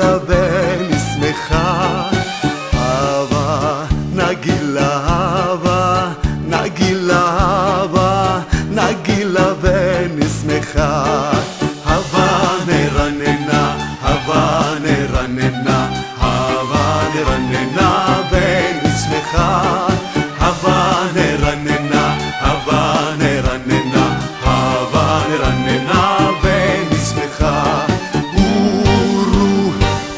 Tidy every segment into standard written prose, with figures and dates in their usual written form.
נגילה ונשמחה, אהבה נגילה, אהבה נגילה, אהבה נגילה ונשמחה, אהבה נרננה, אהבה נרננה, אהבה נרננה ונשמחה, אהבה נרננה, אהבה נרננה, אהבה נרננה ונשמחה. אורו,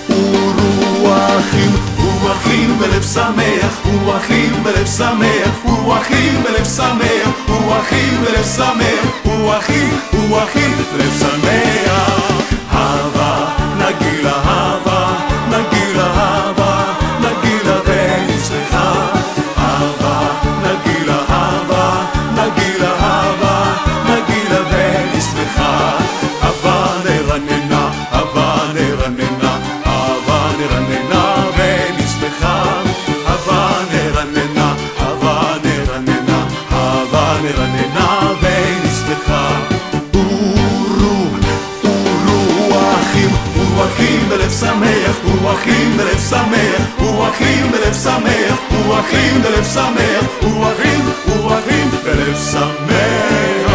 אורו אחים, אחים בלב שמח, אחים בלב שמח, אחים בלב שמח, אחים בלב שמח, אחים בלב שמח. אהבה נגילה, אהבה נגילה, אהבה נגילה ונשמחה, אהבה נגילה, אהבה נגילה, אהבה נגילה ונשמחה, אהבה נרננה, אהבה נרננה, אהבה נרננה ונשמחה, אהבה נרננה, אהבה נרננה, אהבה נרננה ונשמחה. אורו, אורו אחים, אחים בלב שמח, אחים בלב שמח, אחים בלב שמח, אחים בלב שמח, אחים בלב שמח.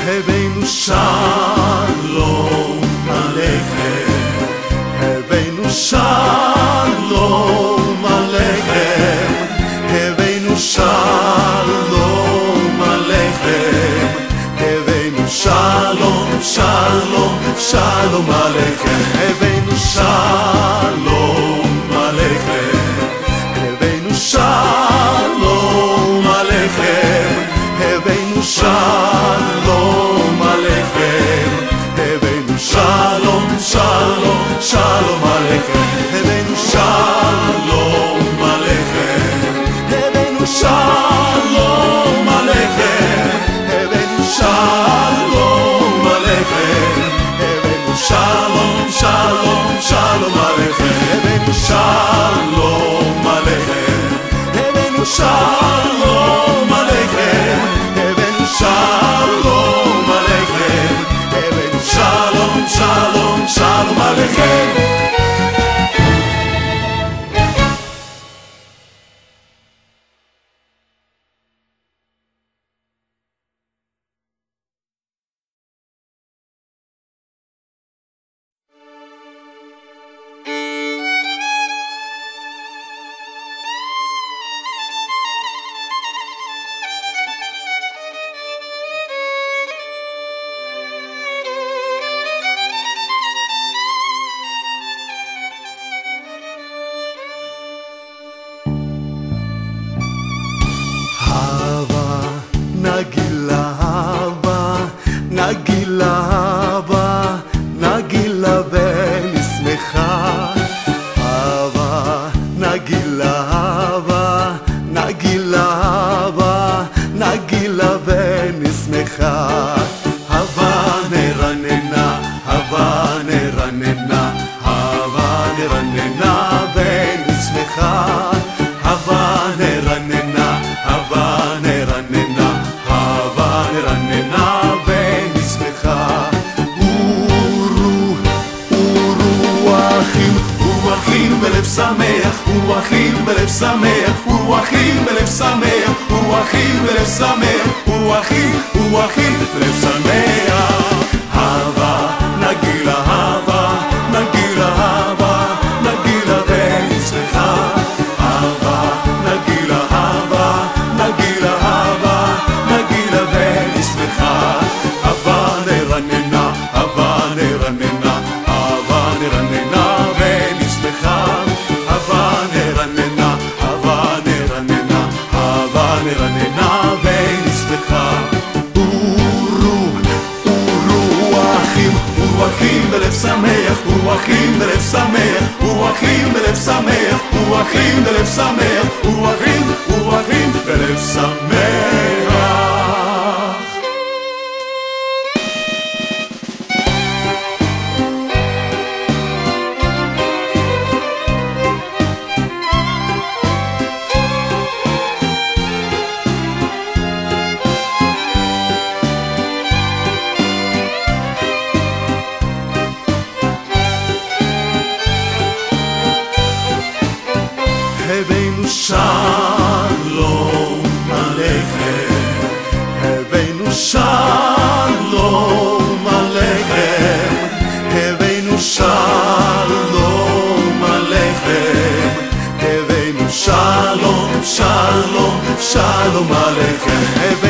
הבאנו שלום עליכם, הבאנו שלום עליכם, הבאנו שלום עליכם, הבאנו שלום, שלום, שלום עליכם, הבאנו שלום עליכם, הבאנו שלום עליכם, הבאנו שלום עליכם, הבאנו שלום, שלום, שלום עליכם, הבאנו שלום עליכם, הבאנו שלום עליכם, הבאנו שלום עליכם, הבאנו שלום, שלום, שלום עליכם, הבאנו שלום עליכם, הבאנו שלום עליכם, הבאנו שלום עליכם, הבאנו שלום, שלום, שלום עליכם. נגילה, אהבה נגילה, אהבה נגילה ונשמחה, אהבה נגילה, אהבה נגילה, אהבה נגילה ונשמחה, אהבה נרננה, אהבה נרננה, אהבה נרננה ונשמחה, אהבה נרננה, אהבה נרננה, אהבה נרננה ונשמחה. אורו, אורו אחים, אחים בלב שמח, אחים בלב שמח, אחים בלב שמח, אחים בלב שמח, אחים בלב שמח. אהבה נגילה, אהבה נגילה, אהבה נגילה ונשמחה, אהבה נגילה, אהבה נגילה, אהבה נגילה ונשמחה, אהבה נרננה, אהבה נרננה, אהבה נרננה ונשמחה, אהבה נרננה, אהבה נרננה, אהבה נרננה ונשמחה. אורו, אורו אחים, אחים בלב שמח, אחים בלב שמח, אחים בלב שמח, אחים בלב שמח, אחים שלום עליכם